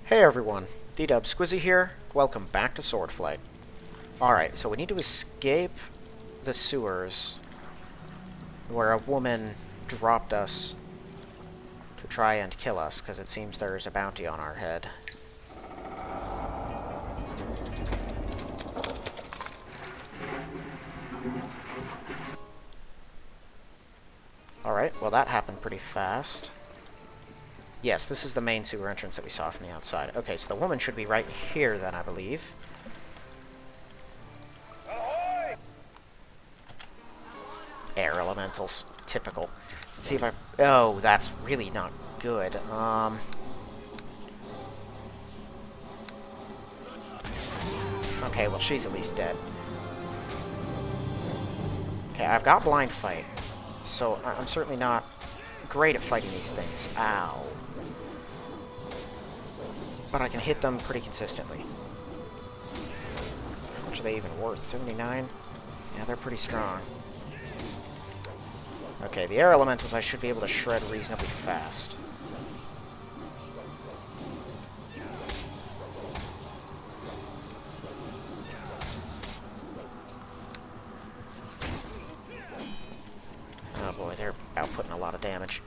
Hey everyone, D-Dub Squizzy here. Welcome back to Swordflight. Alright, so we need to escape the sewers where a woman dropped us to try and kill us, because it seems there is a bounty on our head. Alright, well that happened pretty fast. Yes, this is the main sewer entrance that we saw from the outside. Okay, so the woman should be right here then, I believe. Ahoy! Air elementals. Typical. Let's see if I... Oh, that's really not good. Okay, well she's at least dead. Okay, I've got blind fight. So I'm certainly not great at fighting these things. Ow. But I can hit them pretty consistently. How much are they even worth? 79? Yeah, they're pretty strong. Okay, the air elementals I should be able to shred reasonably fast. Oh boy, they're outputting a lot of damage.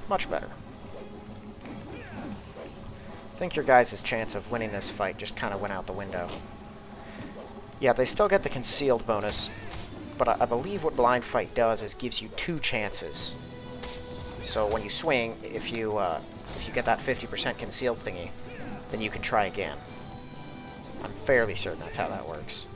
Much better. I think your guys' chance of winning this fight just kind of went out the window. Yeah, they still get the concealed bonus, but I believe what blind fight does is gives you 2 chances. So when you swing, if you get that 50% concealed thingy, then you can try again. I'm fairly certain that's how that works.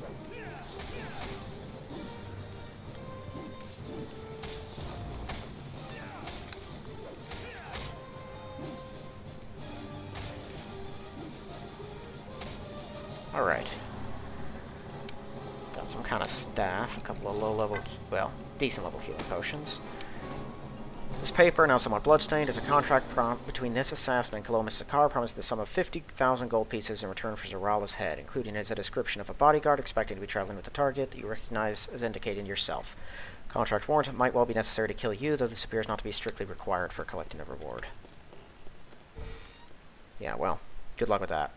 Alright. Got some kind of staff, a couple of low-level, well, decent-level healing potions. This paper, now somewhat bloodstained, is a contract prompt between this assassin and Colomus Sakar, promising the sum of 50,000 gold pieces in return for Zarala's head, including as a description of a bodyguard expecting to be traveling with the target that you recognize as indicating yourself. Contract warrant might well be necessary to kill you, though this appears not to be strictly required for collecting the reward. Yeah, well, good luck with that.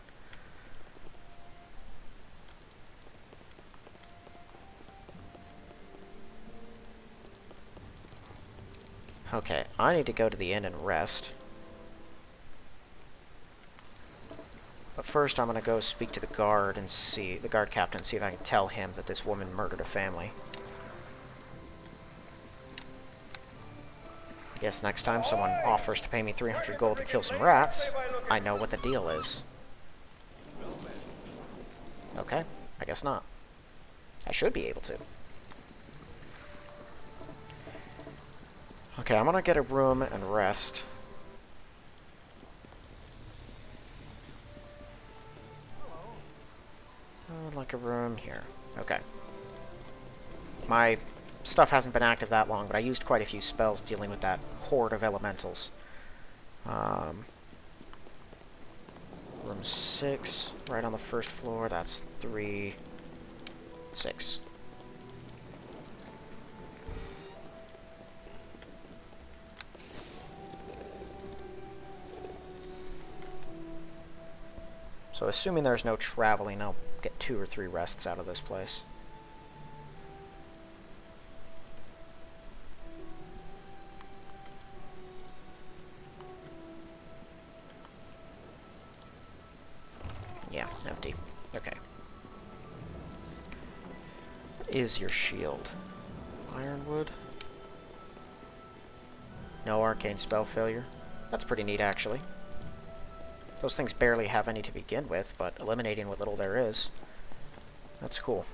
Okay, I need to go to the inn and rest. But first I'm gonna go speak to the guard and see, the guard captain, see if I can tell him that this woman murdered a family. I guess next time someone offers to pay me 300 gold to kill some rats, I know what the deal is. Okay, I guess not. I should be able to. Okay, I'm gonna get a room and rest. I'd like a room here. Okay. My stuff hasn't been active that long, but I used quite a few spells dealing with that horde of elementals. Room 6, right on the first floor. That's 3, 6. So assuming there's no traveling, I'll get 2 or 3 rests out of this place. Yeah, empty. Okay. What is your shield? Ironwood? No arcane spell failure. That's pretty neat, actually. Those things barely have any to begin with, but eliminating what little there is, that's cool.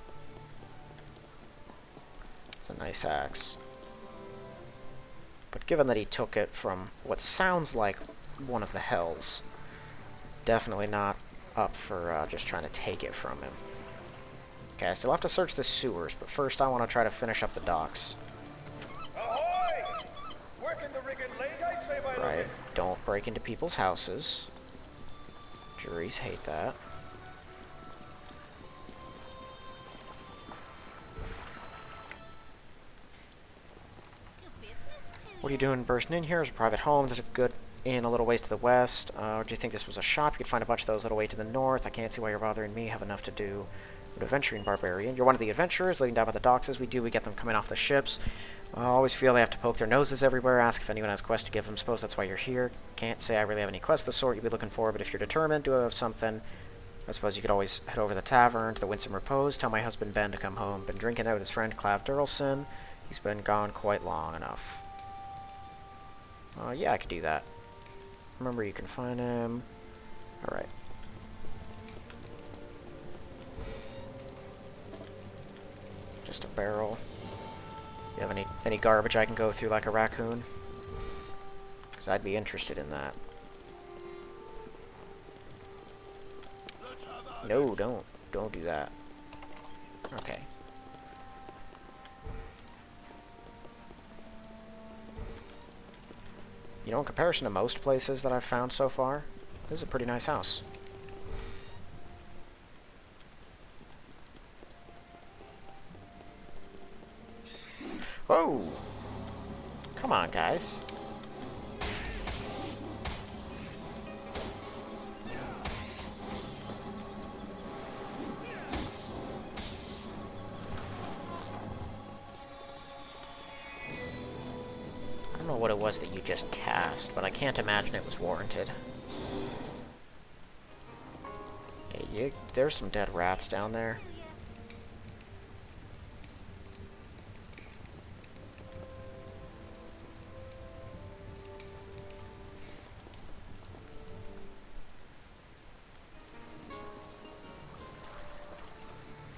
It's a nice axe. But given that he took it from what sounds like one of the hells, definitely not up for just trying to take it from him. Okay, I still have to search the sewers, but first I want to try to finish up the docks. Ahoy! Working the rigging late, I'd say, by Right, don't break into people's houses. Juries hate that. What are you doing bursting in here? There's a private home. There's a good inn a little ways to the west. Do you think this was a shop? You could find a bunch of those a little way to the north. I can't see why you're bothering me. Have enough to do. An adventuring barbarian. You're one of the adventurers living down by the docks as we do. We get them coming off the ships. I always feel they have to poke their noses everywhere, ask if anyone has quests to give them. Suppose that's why you're here. Can't say I really have any quests of the sort you'd be looking for, but if you're determined to have something, I suppose you could always head over to the tavern, to the Winsome Repose, tell my husband Ben to come home. Been drinking there with his friend Clav Durlson. He's been gone quite long enough. Yeah, I could do that. Remember, you can find him. Alright. Just a barrel. You have any garbage I can go through like a raccoon? Because I'd be interested in that. No, don't do that. Okay. You know, in comparison to most places that I've found so far, this is a pretty nice house. Whoa! Come on, guys. I don't know what it was that you just cast, but I can't imagine it was warranted. Hey, there's some dead rats down there.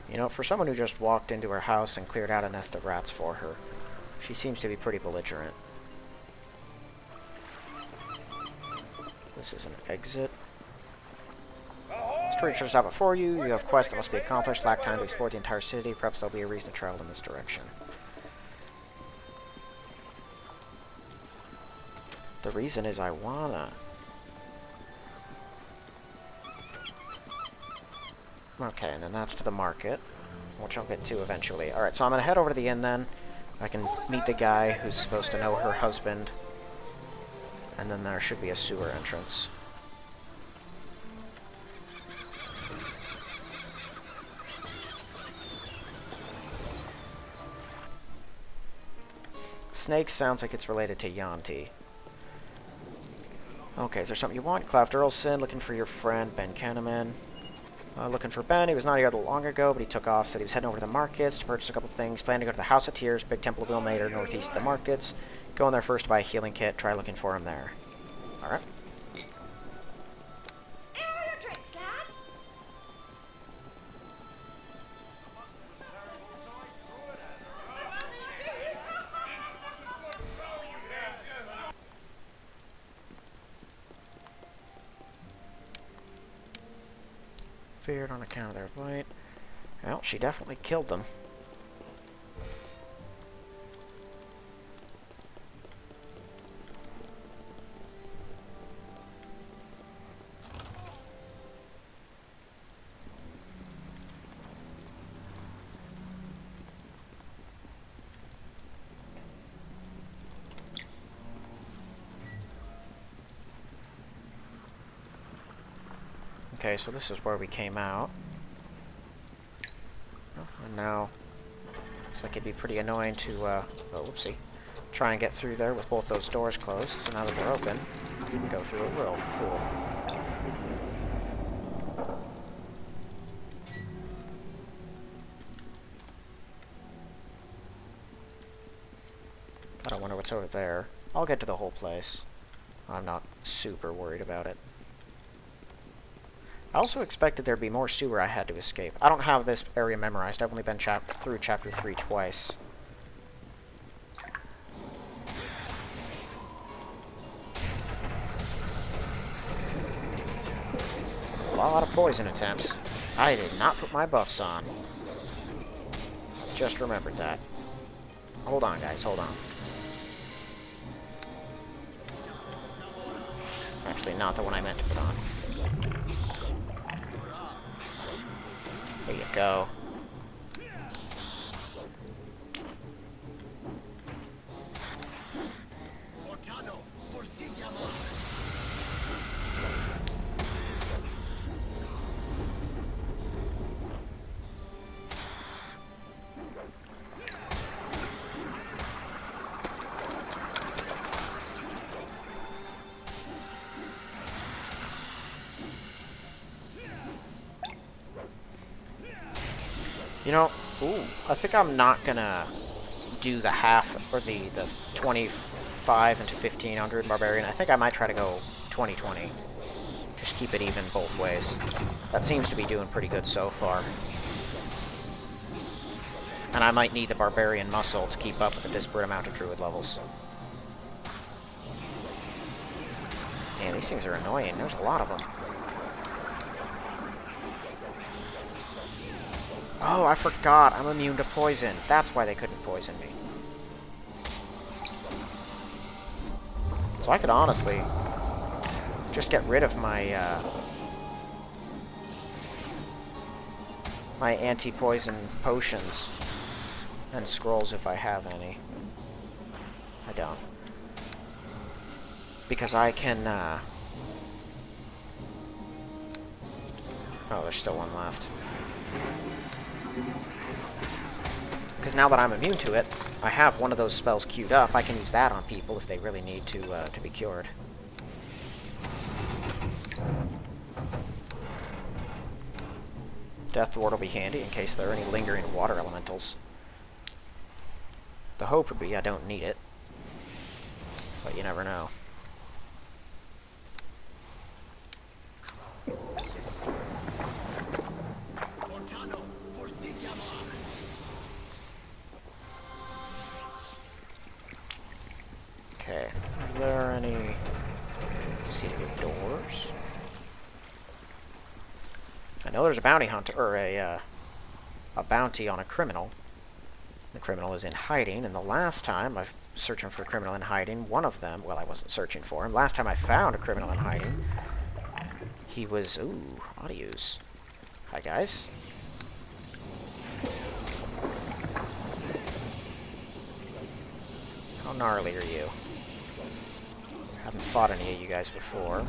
You know, for someone who just walked into her house and cleared out a nest of rats for her, she seems to be pretty belligerent. This is an exit. Story turns out before you. You have quests that must be accomplished. Lack time to explore the entire city. Perhaps there'll be a reason to travel in this direction. The reason is I wanna. Okay, and then that's to the market, which I'll get to eventually. Alright, so I'm gonna head over to the inn then. I can meet the guy who's supposed to know her husband. And then there should be a sewer entrance. Snake sounds like it's related to Yanti. Okay, is there something you want? Clav Durlson, looking for your friend, Ben Kenneman. Looking for Ben. He was not here long ago, but he took off. Said he was heading over to the markets to purchase a couple things. Planning to go to the House of Tears, Big Temple of Ilmater, northeast of the markets. Go in there first to buy a healing kit. Try looking for him there. Alright. Feared on account of their bite. Well, she definitely killed them. Okay, so this is where we came out. Oh, and now, looks like it'd be pretty annoying to, oh, whoopsie, try and get through there with both those doors closed. So now that they're open, you can go through it real cool. I don't wonder what's over there. I'll get to the whole place. I'm not super worried about it. I also expected there'd be more sewer I had to escape. I don't have this area memorized. I've only been through Chapter 3 twice. A lot of poison attempts. I did not put my buffs on. Just remembered that. Hold on, guys. Hold on. Actually, not the one I meant to put on. There you go. You know, ooh, I think I'm not gonna do the half, or the 25 into 1500 Barbarian. I think I might try to go 2020. Just keep it even both ways. That seems to be doing pretty good so far. And I might need the Barbarian muscle to keep up with the disparate amount of Druid levels. Man, these things are annoying. There's a lot of them. Oh, I forgot. I'm immune to poison. That's why they couldn't poison me. So I could honestly just get rid of my my anti-poison potions and scrolls if I have any. I don't. Because I can, oh, there's still one left. Because now that I'm immune to it, I have one of those spells queued up. I can use that on people if they really need to be cured. Death Ward will be handy in case there are any lingering water elementals. The hope would be I don't need it, but you never know. Okay, are there any secret doors? I know there's a bounty hunter, or a bounty on a criminal. The criminal is in hiding, and the last time I was searching for a criminal in hiding, one of them, well, I wasn't searching for him. Last time I found a criminal in hiding, he was, ooh, audios. Hi, guys. How gnarly are you? Haven't fought any of you guys before.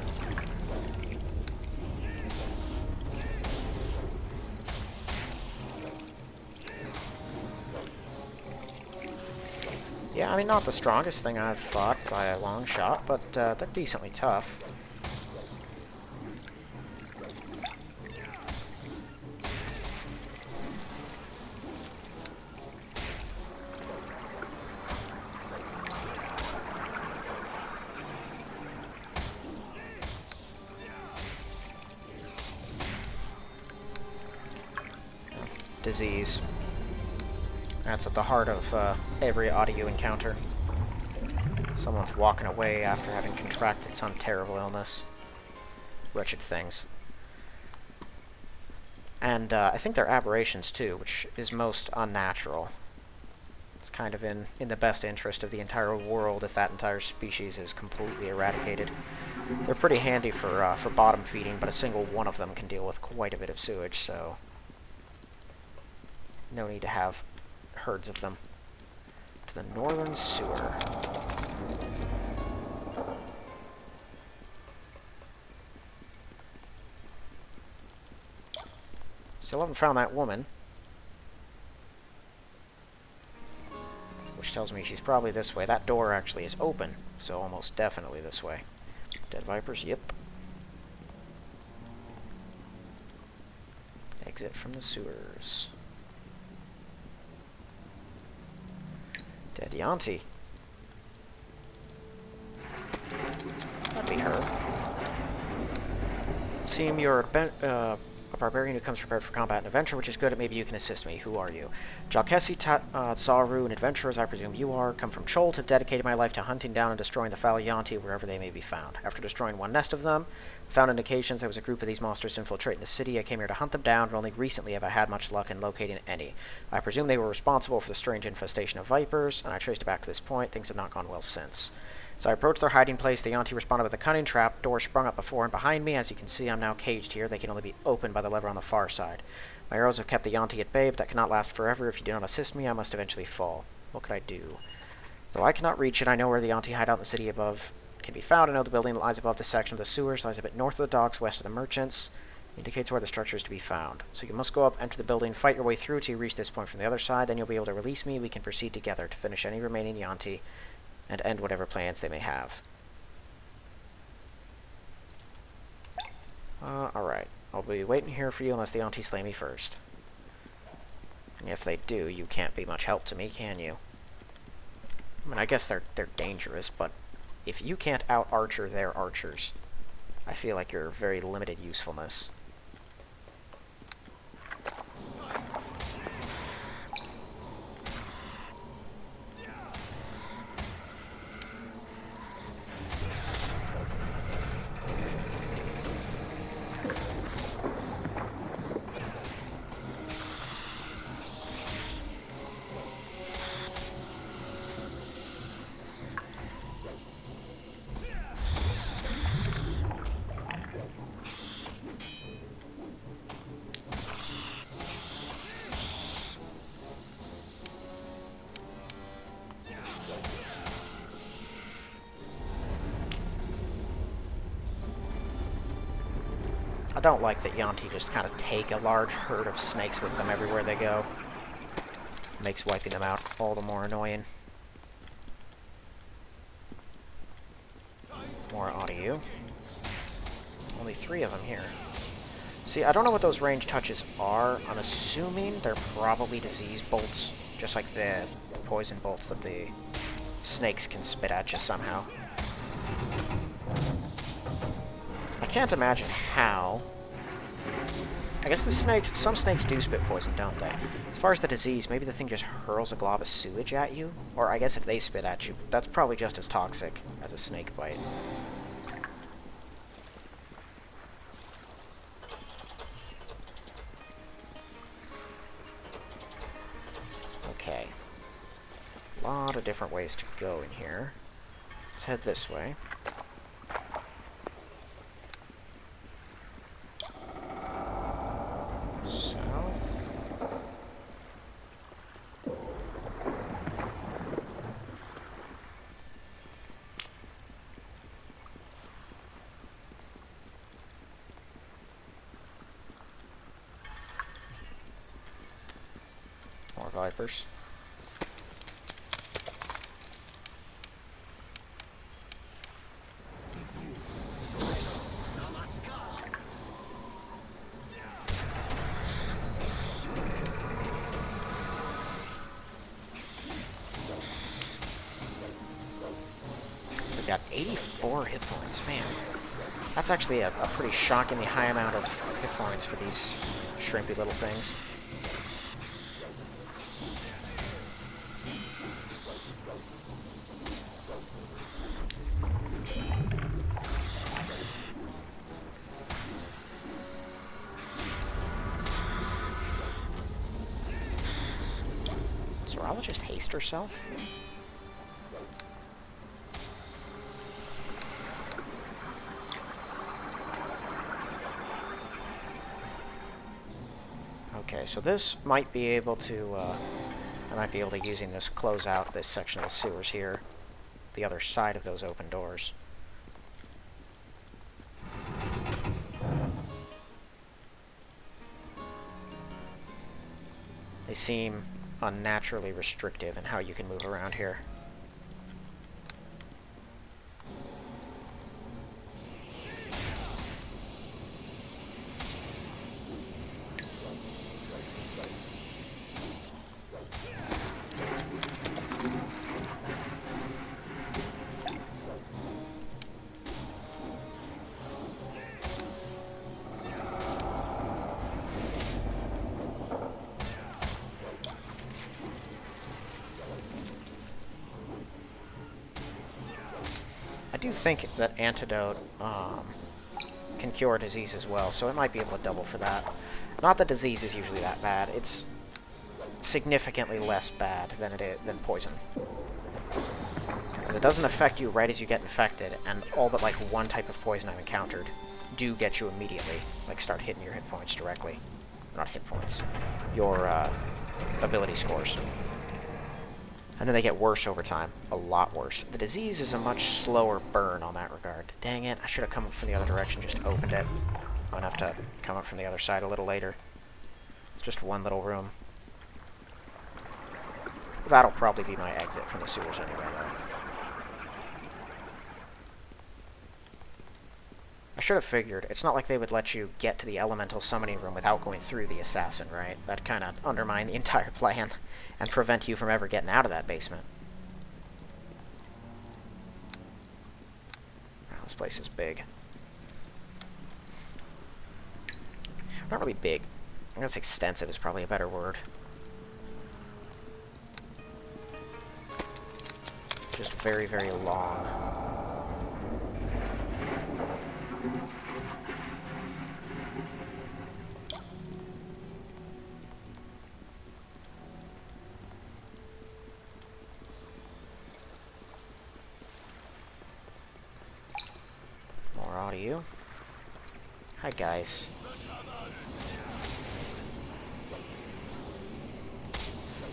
Yeah, I mean, not the strongest thing I've fought by a long shot, but they're decently tough. Disease. That's at the heart of every audio encounter. Someone's walking away after having contracted some terrible illness. Wretched things. And I think they're aberrations too, which is most unnatural. It's kind of in the best interest of the entire world if that entire species is completely eradicated. They're pretty handy for bottom feeding, but a single one of them can deal with quite a bit of sewage, so no need to have herds of them. To the northern sewer. Still haven't found that woman. Which tells me she's probably this way. That door actually is open, so almost definitely this way. Dead vipers, yep. Exit from the sewers. Dead Yanti. That'd be her. Seem you're a barbarian who comes prepared for combat and adventure, which is good. Maybe you can assist me. Who are you? Jalkesi, Saru, and adventurers, I presume you are. Come from Cholt, have dedicated my life to hunting down and destroying the foul Yanti wherever they may be found. After destroying one nest of them, found indications there was a group of these monsters infiltrating the city. I came here to hunt them down, but only recently have I had much luck in locating any. I presume they were responsible for the strange infestation of vipers, and I traced it back to this point. Things have not gone well since. So I approached their hiding place. The Yanti responded with a cunning trap. Door sprung up before and behind me. As you can see, I'm now caged here. They can only be opened by the lever on the far side. My arrows have kept the Yanti at bay, but that cannot last forever. If you do not assist me, I must eventually fall. What could I do? Though I cannot reach it, I know where the Yanti hideout in the city above can be found. I know the building that lies above this section of the sewers lies a bit north of the docks, west of the merchants. Indicates where the structure is to be found. So you must go up, enter the building, fight your way through till you reach this point from the other side. Then you'll be able to release me. We can proceed together to finish any remaining Yanti and end whatever plans they may have. Alright. I'll be waiting here for you unless the Yanti slay me first. And if they do, you can't be much help to me, can you? I mean, I guess they're dangerous, but if you can't out-archer their archers, I feel like you're very limited usefulness. I don't like that Yanti just kind of take a large herd of snakes with them everywhere they go. Makes wiping them out all the more annoying. More audio. Only 3 of them here. See, I don't know what those range touches are. I'm assuming they're probably disease bolts, just like the poison bolts that the snakes can spit at you somehow. I can't imagine how. I guess the snakes, some snakes do spit poison, don't they? As far as the disease, maybe the thing just hurls a glob of sewage at you? Or I guess if they spit at you, that's probably just as toxic as a snake bite. Okay. A lot of different ways to go in here. Let's head this way. South. More vipers. Got 84 hit points, man. That's actually a pretty shockingly high amount of hit points for these shrimpy little things. Zorala just haste herself? Okay, so this might be able to, I might be able to using this close out this section of the sewers here, the other side of those open doors. They seem unnaturally restrictive in how you can move around here. I do think that antidote can cure disease as well, so it might be able to double for that. Not that disease is usually that bad. It's significantly less bad than than poison. Because it doesn't affect you right as you get infected, and all but like one type of poison I've encountered do get you immediately, like start hitting your hit points directly. Not hit points, your ability scores. And then they get worse over time. A lot worse. The disease is a much slower burn on that regard. Dang it, I should have come up from the other direction, just opened it. I'm gonna have to come up from the other side a little later. It's just one little room. That'll probably be my exit from the sewers anyway, though. I should have figured. It's not like they would let you get to the elemental summoning room without going through the assassin, right? That'd kind of undermine the entire plan and prevent you from ever getting out of that basement. Wow, this place is big. Not really big. I guess extensive is probably a better word. It's just very, very long. More audio. Hi, guys.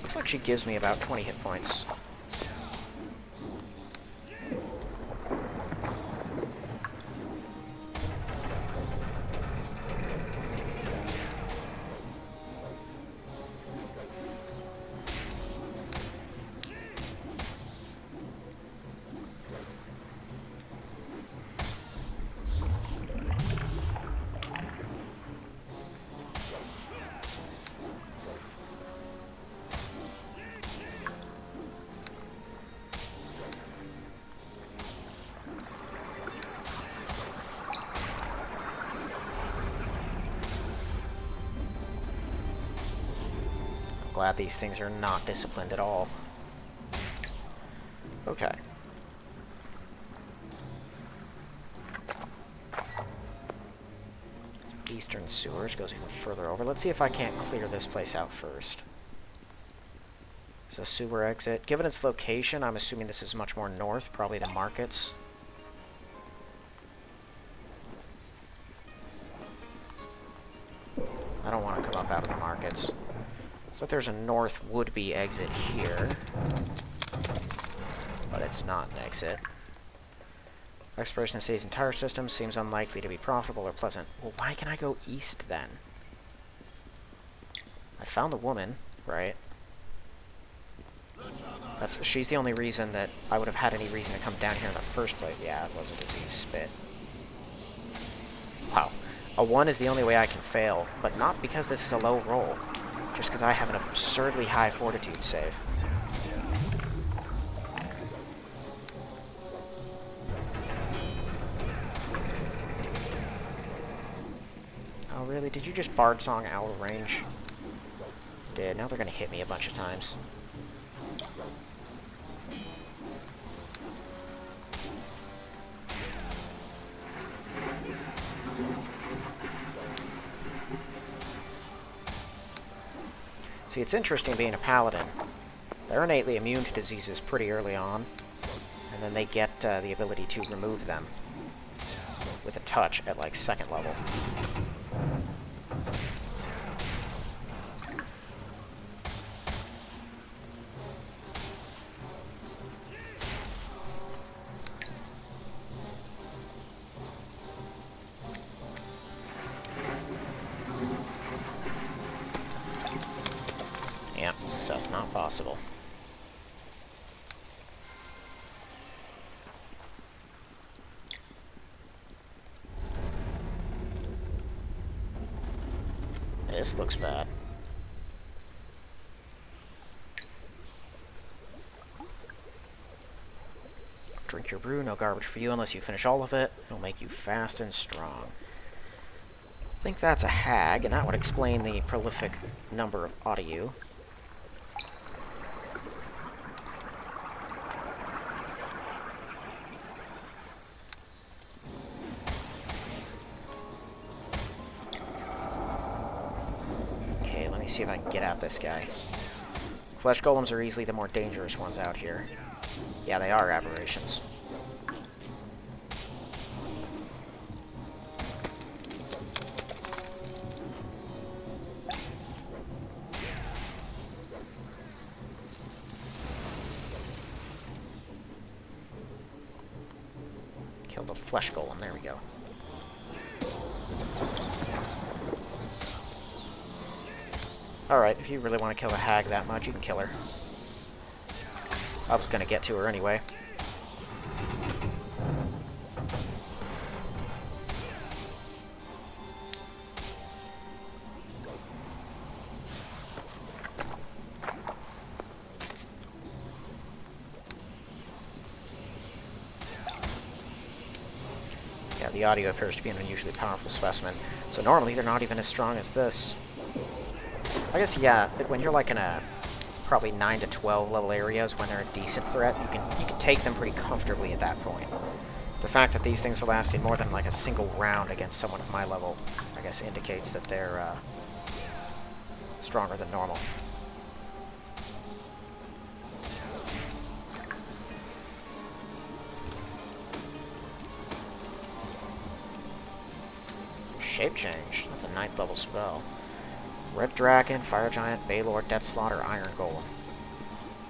Looks like she gives me about 20 hit points. Glad these things are not disciplined at all. Okay. Eastern sewers goes even further over. Let's see if I can't clear this place out first. There's a sewer exit. Given its location, I'm assuming this is much more north, probably the markets. I don't want to come up out of the markets. So there's a north would-be exit here, but it's not an exit. Exploration of the city's entire system seems unlikely to be profitable or pleasant. Well, why can I go east then? I found the woman, right? She's the only reason that I would have had any reason to come down here in the first place. Yeah, it was a disease spit. Wow. A 1 is the only way I can fail, but not because this is a low roll. Just because I have an absurdly high fortitude save. Oh, really? Did you just Bard Song out of range? Did. Now they're going to hit me a bunch of times. See, it's interesting being a paladin. They're innately immune to diseases pretty early on, and then they get the ability to remove them with a touch at, like, 2nd level. Yeah, success not possible. This looks bad. Drink your brew, no garbage for you unless you finish all of it. It'll make you fast and strong. I think that's a hag, and that would explain the prolific number of audio. Okay, let me see if I can get at this guy. Flesh golems are easily the more dangerous ones out here. Yeah, they are aberrations. Kill the flesh golem, there we go. Alright, if you really want to kill the hag that much, you can kill her. I was gonna get to her anyway. the audio appears to be an unusually powerful specimen. So normally they're not even as strong as this. I guess, yeah, when you're like in a probably 9 to 12 level areas, when they're a decent threat, you can take them pretty comfortably at that point. The fact that these things are lasting more than like a single round against someone of my level, I guess, indicates that they're stronger than normal. Shape change. That's a 9th level spell. Red Dragon, Fire Giant, Balor, Death Slaughter, Iron Golem.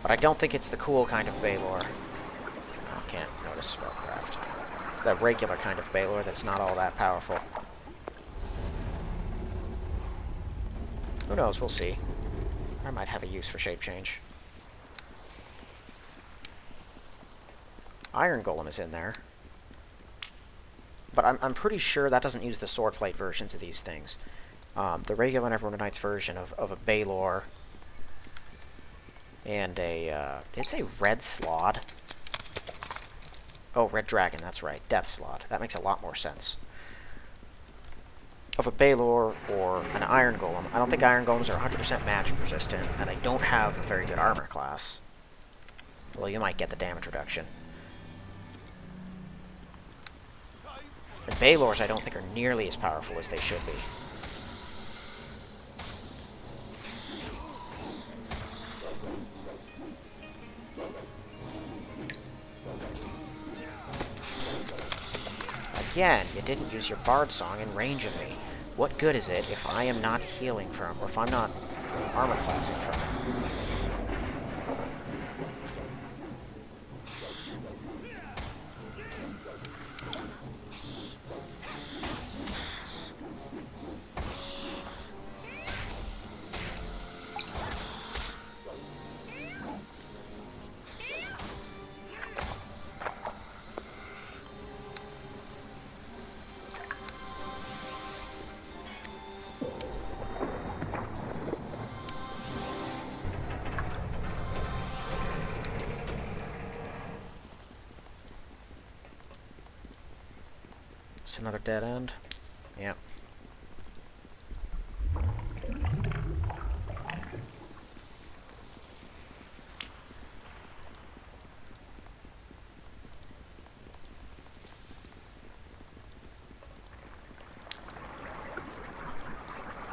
But I don't think it's the cool kind of Balor. I can't notice spellcraft. It's the regular kind of Balor that's not all that powerful. Who knows? We'll see. I might have a use for shape change. Iron Golem is in there. But I'm pretty sure that doesn't use the Swordflight versions of these things. The regular Neverwinter version of a Balor and a, it's a Red Slod. Oh, Red Dragon, that's right. Death Slod. That makes a lot more sense. Of a Balor or an Iron Golem. I don't think Iron Golems are 100% magic resistant, and they don't have a very good armor class. Well, you might get the damage reduction. The Balors, I don't think, are nearly as powerful as they should be. Again, you didn't use your Bard Song in range of me. What good is it if I am not healing from, or if I'm not armor classing from it? It's another dead end. Yep.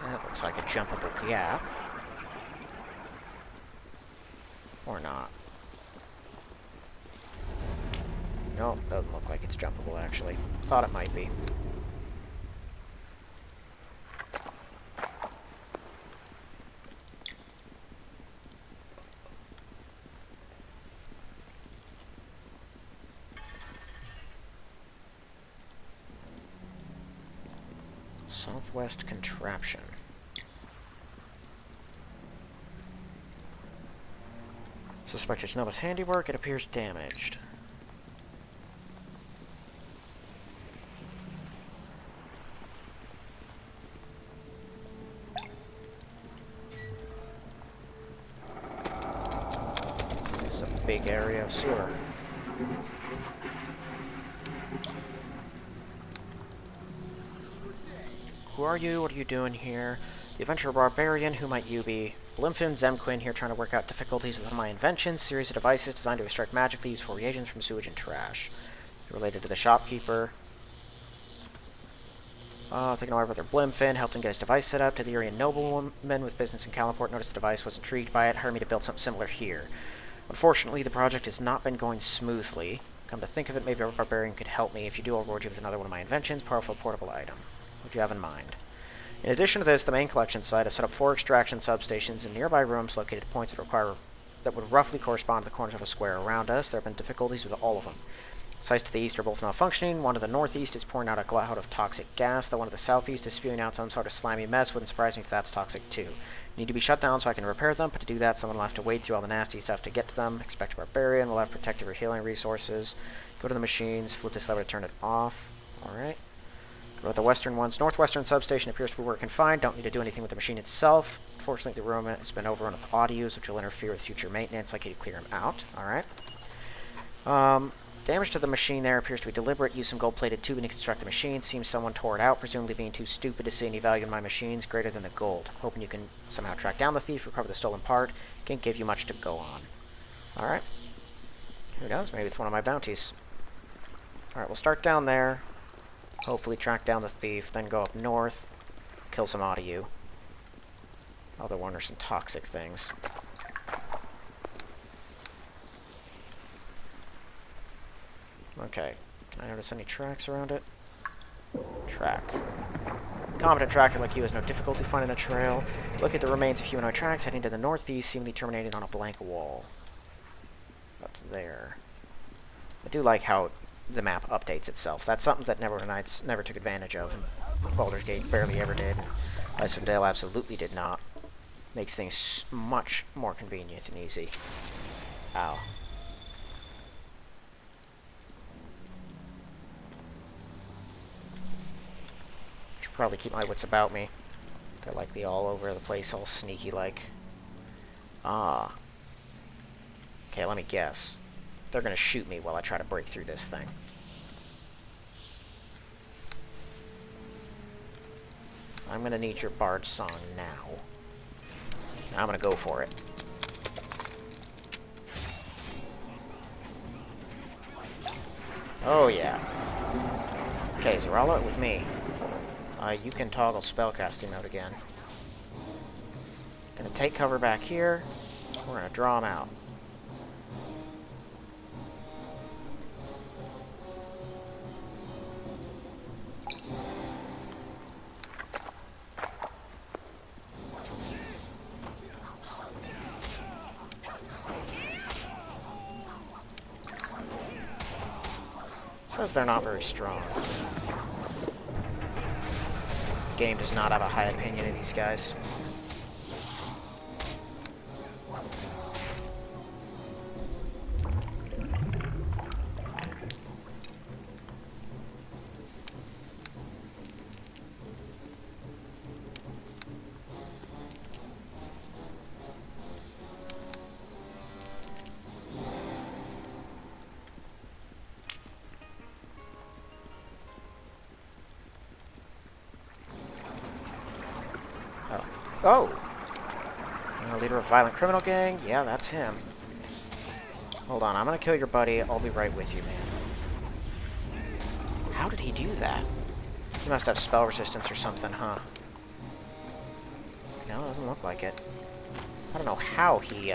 That looks like a jumpable gap. Or not. Nope, doesn't look like it's jumpable, actually. Thought it might be. Southwest Contraption. Suspect it's Nova's handiwork. It appears damaged. It's a big area of sewer. Who are you? What are you doing here? The Adventurer Barbarian, who might you be? Blimfin, Zemquin here trying to work out difficulties with one of my inventions, series of devices designed to extract magic thieves for reagents from sewage and trash. Related to the shopkeeper. Taking over with their Blimfin, helped him get his device set up. To the Aryan nobleman with business in Caliport, noticed the device, was intrigued by it, hired me to build something similar here. Unfortunately, the project has not been going smoothly. Come to think of it, maybe a barbarian could help me. If you do, I'll reward you with another one of my inventions, powerful portable item. What do you have in mind? In addition to this, the main collection site has set up 4 extraction substations in nearby rooms located at points that would roughly correspond to the corners of a square around us. There have been difficulties with all of them. Sites to the east are both malfunctioning. One to the northeast is pouring out a cloud of toxic gas. The one to the southeast is spewing out some sort of slimy mess. Wouldn't surprise me if that's toxic too. Need to be shut down so I can repair them, but to do that, someone will have to wade through all the nasty stuff to get to them. Expect a barbarian. We'll have protective or healing resources. Go to the machines. Flip this lever to turn it off. Alright. Go to the western ones. Northwestern substation appears to be working fine. Don't need to do anything with the machine itself. Fortunately, the room has been overrun with audios, which will interfere with future maintenance. I need to clear them out. Alright. Damage to the machine there appears to be deliberate. Use some gold-plated tubing to construct the machine. Seems someone tore it out, presumably being too stupid to see any value in my machines greater than the gold. Hoping you can somehow track down the thief, recover the stolen part. Can't give you much to go on. Alright. Who knows? Maybe it's one of my bounties. Alright, we'll start down there. Hopefully track down the thief, then go up north. Kill some Audio. Other one are some toxic things. Okay. Can I notice any tracks around it? Track. Competent tracker like you has no difficulty finding a trail. Look at the remains of humanoid tracks heading to the northeast, seemingly terminating on a blank wall. Up there. I do like how the map updates itself. That's something that NWNEE never took advantage of, and Baldur's Gate barely ever did. Icewind Dale absolutely did not. Makes things much more convenient and easy. Ow. Should probably keep my wits about me. They're likely all over the place, all sneaky like. Ah. Okay, let me guess. They're gonna shoot me while I try to break through this thing. I'm gonna need your bard song now. I'm gonna go for it. Oh yeah. Okay, Zarala, with me. You can toggle spellcasting mode again. Gonna take cover back here. We're gonna draw them out. Says they're not very strong. The game does not have a high opinion of these guys. Oh! Leader of a violent criminal gang? Yeah, that's him. Hold on, I'm gonna kill your buddy. I'll be right with you, man. How did he do that? He must have spell resistance or something, huh? No, it doesn't look like it. I don't know how he,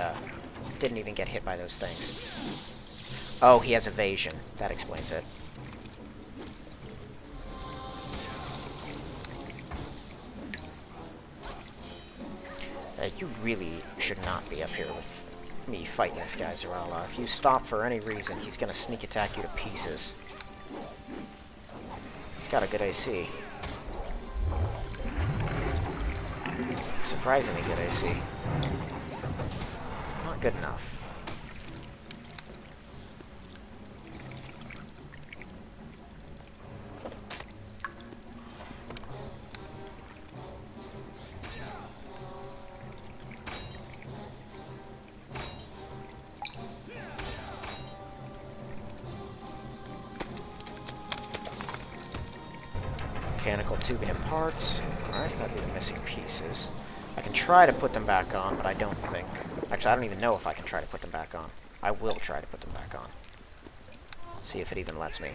didn't even get hit by those things. Oh, he has evasion. That explains it. You really should not be up here with me fighting this guy, Zarala. If you stop for any reason, he's gonna sneak attack you to pieces. He's got a good AC. Surprisingly good AC. Not good enough. Mechanical tubing and parts. Alright, that'd be the missing pieces. I can try to put them back on, but I don't think... Actually, I don't even know if I can try to put them back on. I will try to put them back on. See if it even lets me.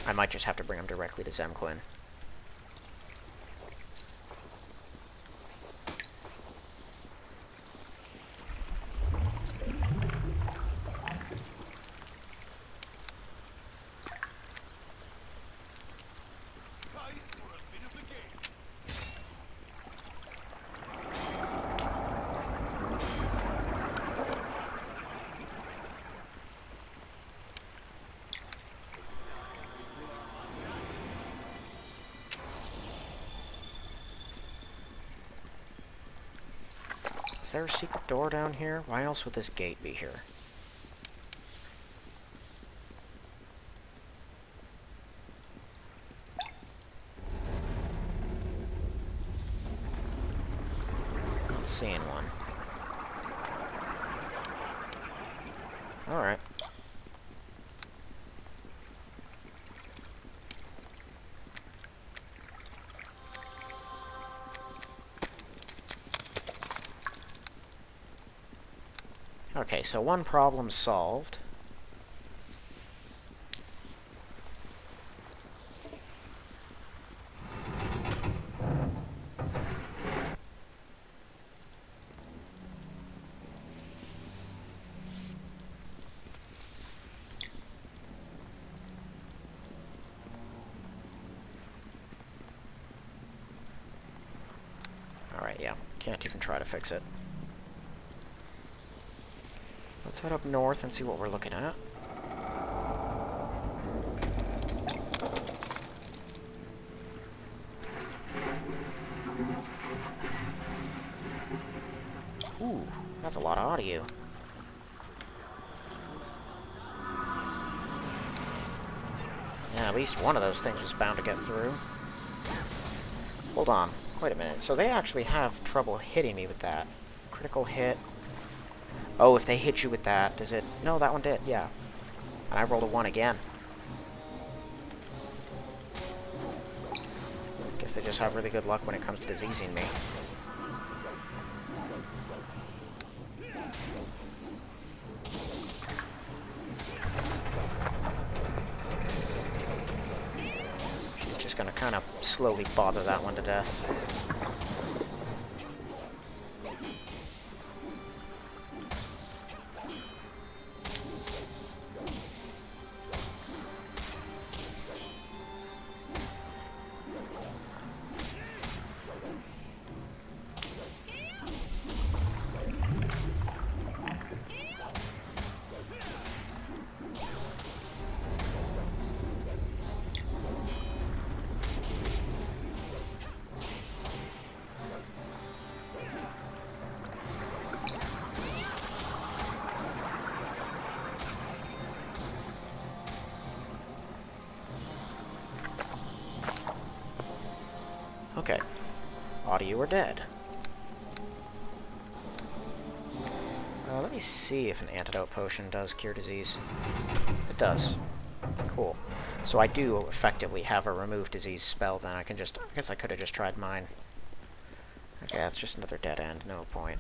I might just have to bring them directly to Zemquin. Is there a secret door down here? Why else would this gate be here? Not seeing one. Alright. Okay, so one problem solved. Alright, yeah. Can't even try to fix it. Let's head up north and see what we're looking at. Ooh, that's a lot of audio. Yeah, at least one of those things was bound to get through. Hold on. Wait a minute. So they actually have trouble hitting me with that. Critical hit. Oh, if they hit you with that, does it... No, that one did, yeah. And I rolled a 1 again. Guess they just have really good luck when it comes to diseasing me. She's just gonna kind of slowly bother that one to death. Okay. You are dead. Let me see if an antidote potion does cure disease. It does. Cool. So I do effectively have a remove disease spell then. I guess I could have just tried mine. Okay, that's just another dead end. No point.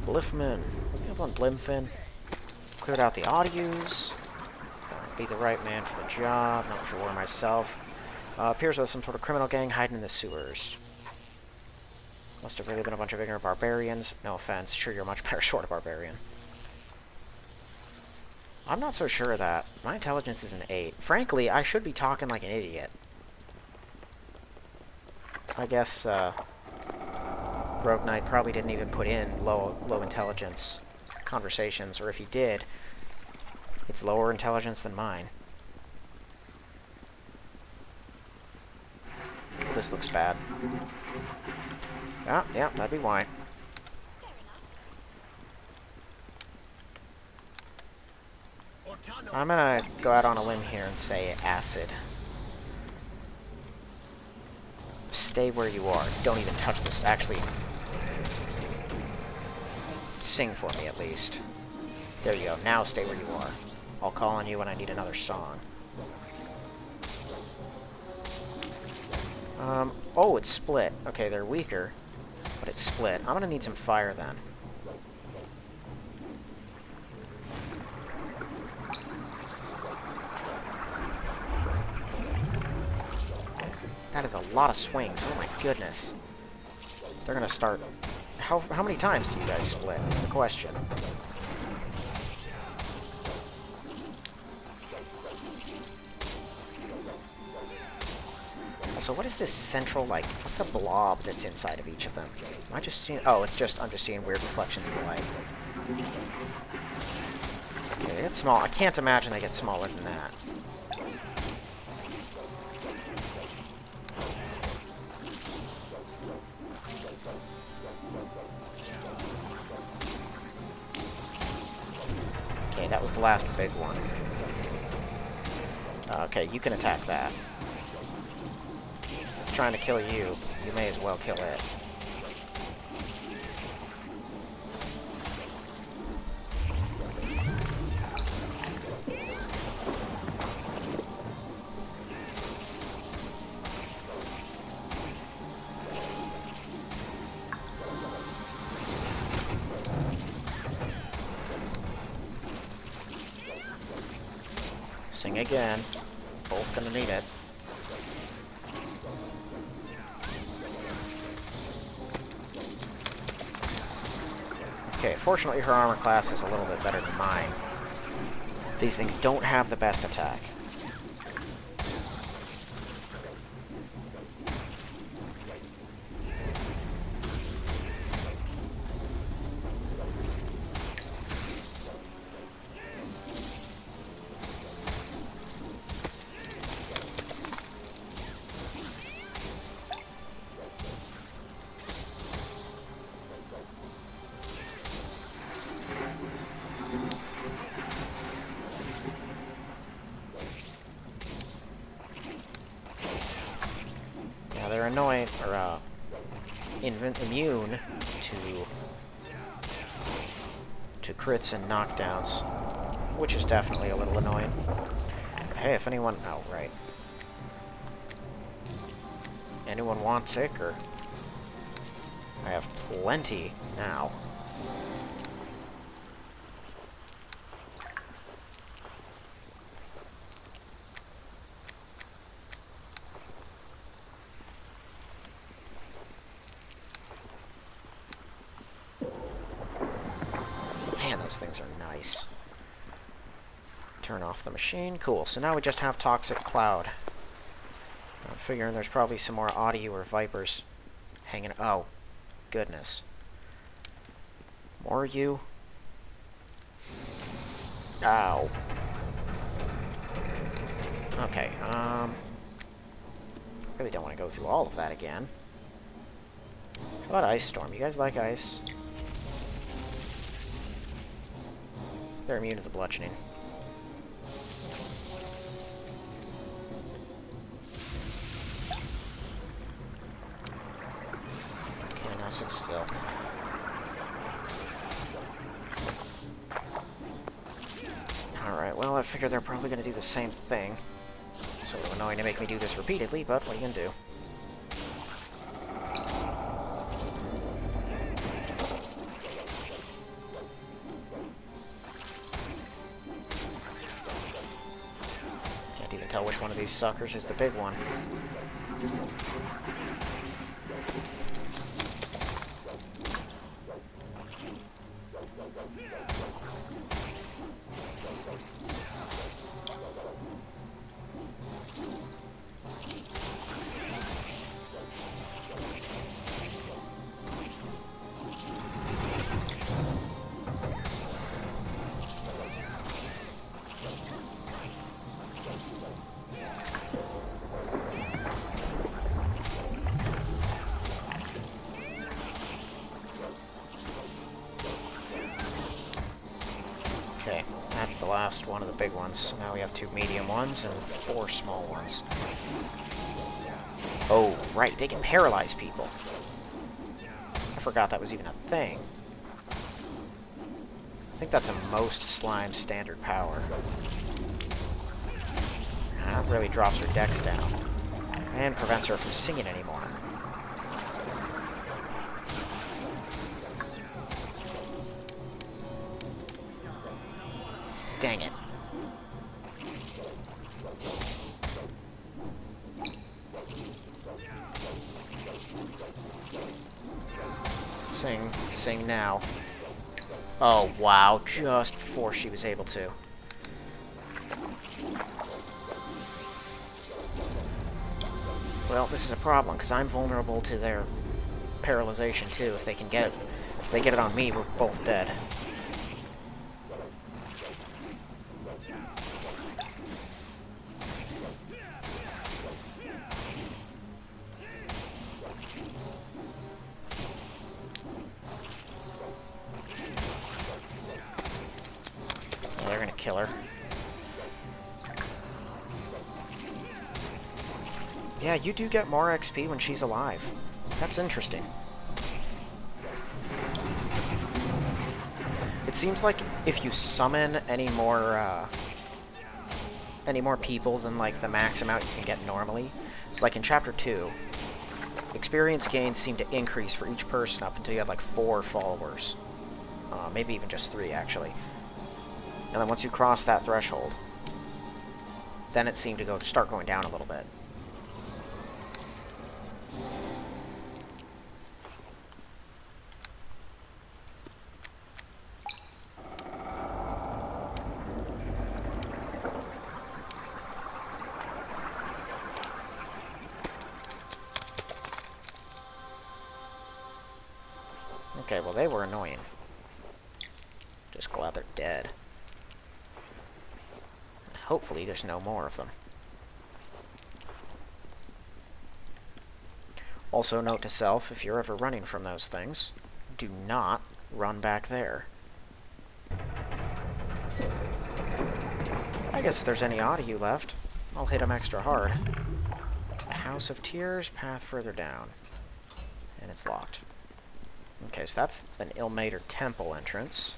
Bliffman. What's the other one? Blimfin. Cleared out the Audios. Be the right man for the job. Not sure myself. Appears as some sort of criminal gang hiding in the sewers. Must have really been a bunch of ignorant barbarians. No offense. Sure, you're much better short of barbarian. I'm not so sure of that. My intelligence is an 8. Frankly, I should be talking like an idiot. I guess, Rogue Knight probably didn't even put in low intelligence conversations, or if he did, it's lower intelligence than mine. This looks bad. Yeah, that'd be why. I'm gonna go out on a limb here and say acid. Stay where you are. Don't even touch this. Actually, sing for me at least. There you go. Now stay where you are. I'll call on you when I need another song. Oh, it's split. Okay, they're weaker, but it's split. I'm gonna need some fire then. That is a lot of swings. Oh my goodness. They're gonna start... How many times do you guys split, is the question. So what is this central, like, what's the blob that's inside of each of them? Am I just seeing... Oh, I'm just seeing weird reflections of the light. Okay, they get small. I can't imagine they get smaller than that. Okay, that was the last big one. Okay, you can attack that. trying to kill you, you may as well kill it. Sing again. Both gonna need it. Okay, fortunately her armor class is a little bit better than mine. These things don't have the best attack. They're annoying, or immune to crits and knockdowns, which is definitely a little annoying. Hey, if anyone... Oh, right. Anyone want tick, or... I have plenty now. Man, those things are nice. Turn off the machine. Cool. So now we just have Toxic Cloud. I'm figuring there's probably some more Audio or Vipers hanging... Oh, goodness. More you? Ow. Okay, really don't want to go through all of that again. How about Ice Storm? You guys like ice? They're immune to the bludgeoning. Okay, now sit still. Alright, well, I figure they're probably going to do the same thing. Sort of annoying to make me do this repeatedly, but what are you going to do? Can't even tell which one of these suckers is the big one. Okay, that's the last one of the big ones. Now we have 2 medium ones and 4 small ones. Oh, right, they can paralyze people. I forgot that was even a thing. I think that's a most slime standard power. That really drops her dex down. And prevents her from singing anymore. Dang it. Sing now. Oh, wow, just before she was able to. Well, this is a problem, because I'm vulnerable to their paralyzation, too. If they can get it. If they get it on me, we're both dead. They're gonna kill her. Yeah, you do get more XP when she's alive. That's interesting. It seems like if you summon any more people than, like, the max amount you can get normally. So, like, in Chapter 2, experience gains seem to increase for each person up until you have, like, 4 followers. Maybe even just 3, actually. And then once you cross that threshold, then it seemed to start going down a little bit. Okay, well, they were annoying. Just glad they're dead. Hopefully there's no more of them. Also, note to self, if you're ever running from those things, do not run back there. I guess if there's any Audio left, I'll hit them extra hard. To the House of Tears, path further down. And it's locked. Okay, so that's an Ilmater Temple entrance.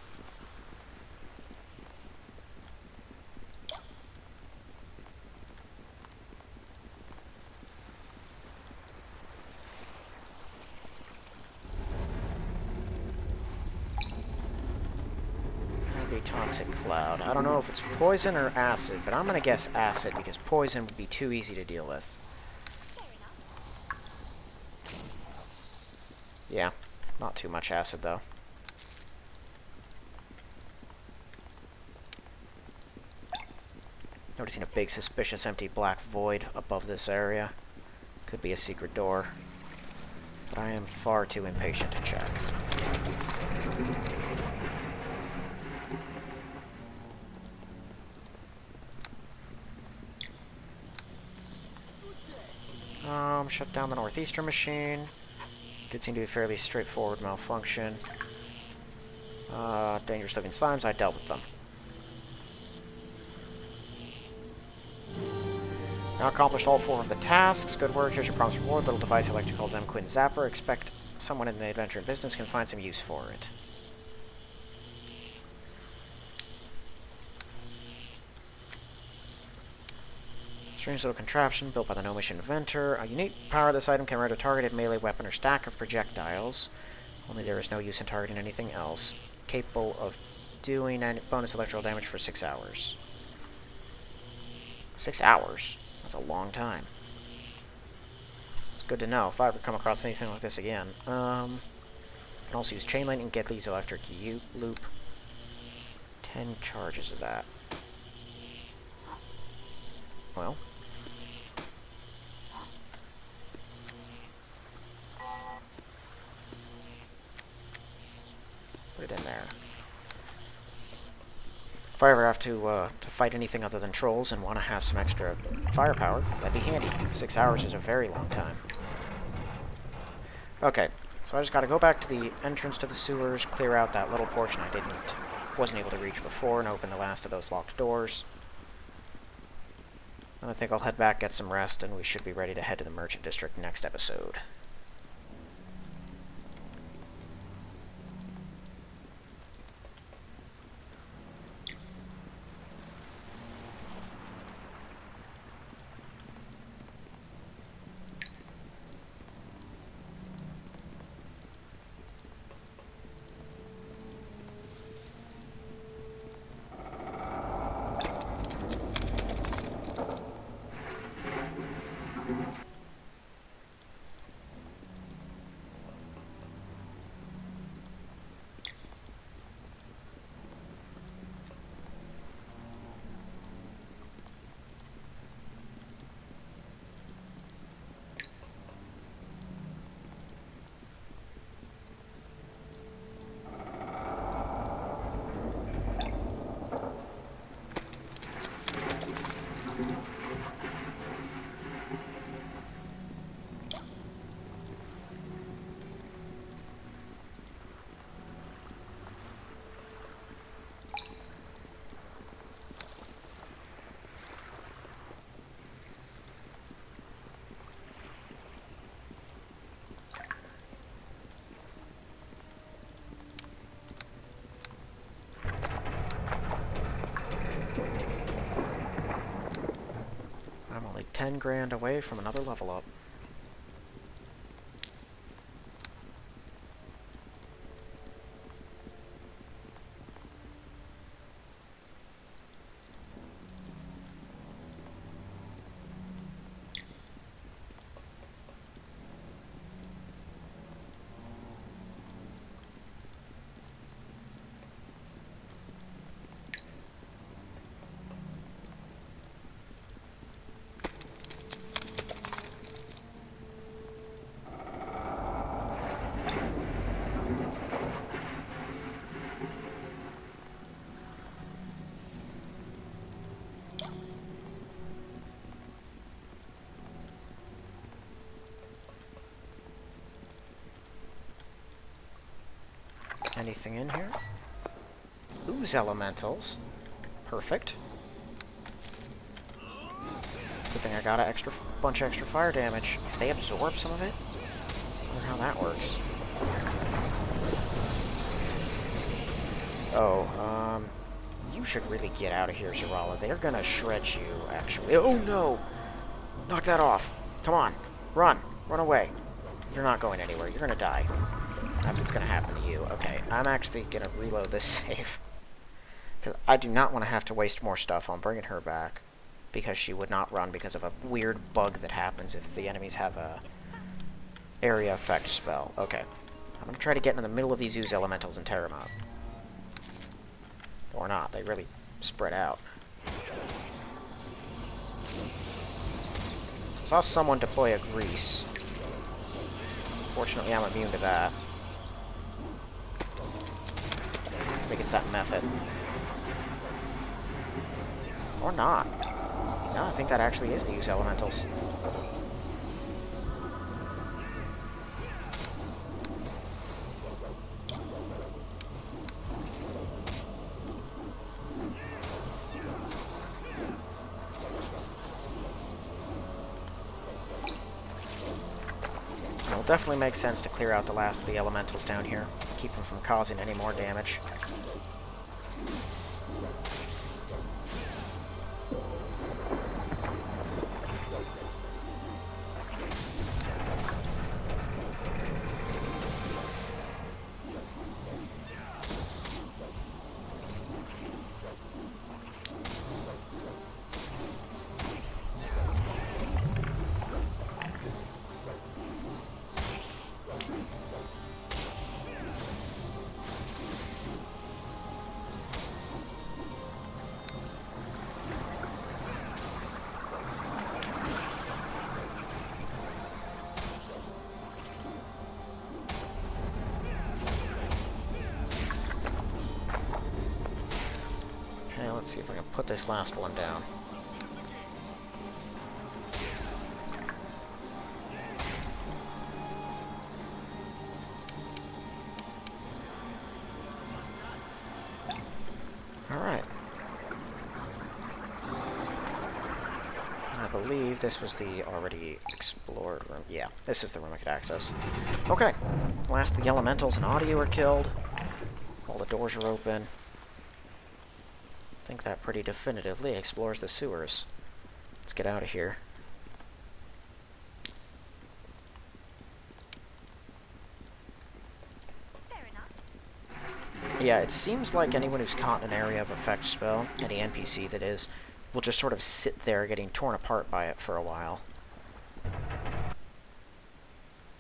Toxic cloud. I don't know if it's poison or acid, but I'm gonna guess acid because poison would be too easy to deal with. Yeah, not too much acid though. Noticing a big suspicious empty black void above this area. Could be a secret door. But I am far too impatient to check. Shut down the northeastern machine. Did seem to be a fairly straightforward malfunction. Dangerous living slimes, I dealt with them. Now accomplished all 4 of the tasks. Good work, here's your promised reward. Little device I like to call Zemquin Zapper. Expect someone in the adventure business can find some use for it. Strange little contraption built by the No-Mission inventor. A unique power, this item can render a targeted melee weapon or stack of projectiles. Only there is no use in targeting anything else. Capable of doing bonus electrical damage for 6 hours. 6 hours? That's a long time. It's good to know if I ever come across anything like this again. Can also use chain lightning, get these electric loop. 10 charges of that. Well. Put it in there. If I ever have to fight anything other than trolls and want to have some extra firepower, that'd be handy. 6 hours is a very long time. Okay, so I just got to go back to the entrance to the sewers, clear out that little portion I wasn't able to reach before, and open the last of those locked doors. And I think I'll head back, get some rest, and we should be ready to head to the Merchant District next episode. 10 grand away from another level up. Anything in here? Ooze elementals. Perfect. Good thing I got a bunch of extra fire damage. Can they absorb some of it? I wonder how that works. Oh, you should really get out of here, Zerala. They're gonna shred you, actually. Oh no! Knock that off. Come on. Run. Run away. You're not going anywhere. You're gonna die. That's what's going to happen to you. Okay, I'm actually going to reload this save. Because I do not want to have to waste more stuff on bringing her back. Because she would not run because of a weird bug that happens if the enemies have a area effect spell. Okay. I'm going to try to get in the middle of these ooze elementals and tear them up. Or not. They really spread out. I saw someone deploy a grease. Fortunately, I'm immune to that. I think it's that method. Or not. No, I think that actually is the use elementals. It'll definitely make sense to clear out the last of the elementals down here. Keep them from causing any more damage. Let's see if I can put this last one down. Alright. I believe this was the already explored room. Yeah, this is the room I could access. Okay. Last of the elementals and audio are killed. All the doors are open. I think that pretty definitively explores the sewers. Let's get out of here. Fair enough. Yeah, it seems like anyone who's caught in an area of effect spell, any NPC that is, will just sort of sit there getting torn apart by it for a while.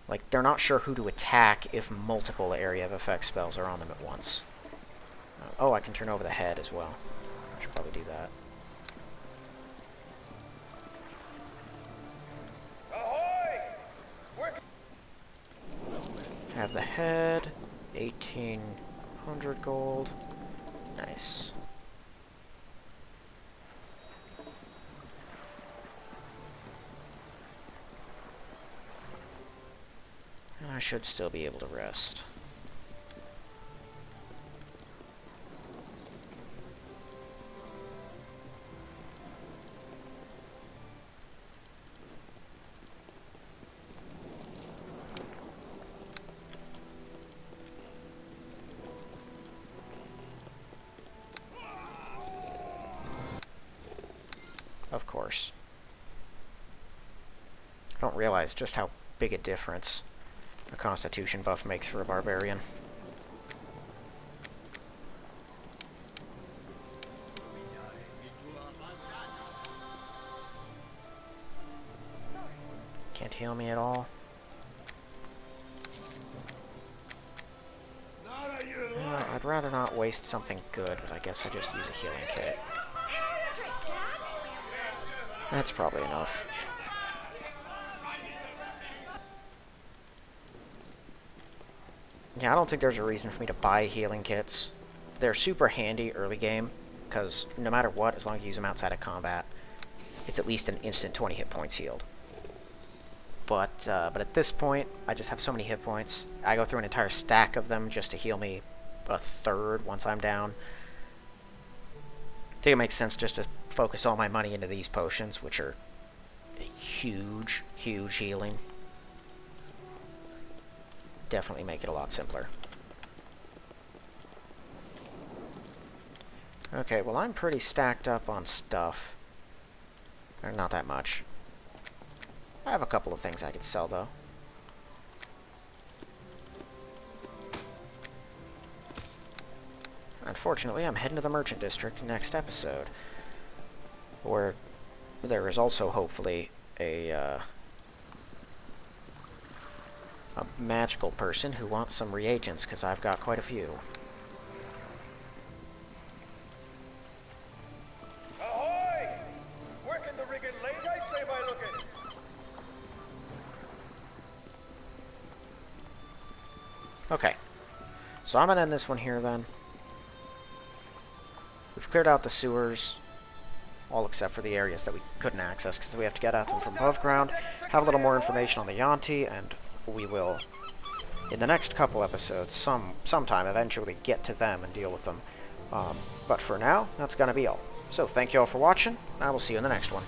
Like, they're not sure who to attack if multiple area of effect spells are on them at once. Oh, I can turn over the head as well. I should probably do that. Ahoy! Work. Have the head. 1,800 gold. Nice. I should still be able to rest. Of course. I don't realize just how big a difference a Constitution buff makes for a barbarian. Sorry. Can't heal me at all. I'd rather not waste something good, but I guess I just use a healing kit. That's probably enough. Yeah, I don't think there's a reason for me to buy healing kits. They're super handy early game, because no matter what, as long as you use them outside of combat, it's at least an instant 20 hit points healed. But at this point, I just have so many hit points. I go through an entire stack of them just to heal me a third once I'm down. I think it makes sense just to focus all my money into these potions, which are huge, huge healing. Definitely make it a lot simpler. Okay, well I'm pretty stacked up on stuff. Or not that much. I have a couple of things I could sell, though. Unfortunately, I'm heading to the Merchant District next episode, where there is also, hopefully, a magical person who wants some reagents, because I've got quite a few. Ahoy! Working the rigging late, I'd say by looking. Okay, so I'm gonna end this one here then. We've cleared out the sewers, all except for the areas that we couldn't access because we have to get at them from above ground. Have a little more information on the Yuan-ti, and we will, in the next couple episodes, sometime eventually get to them and deal with them. But for now, that's gonna be all. So thank you all for watching, and I will see you in the next one.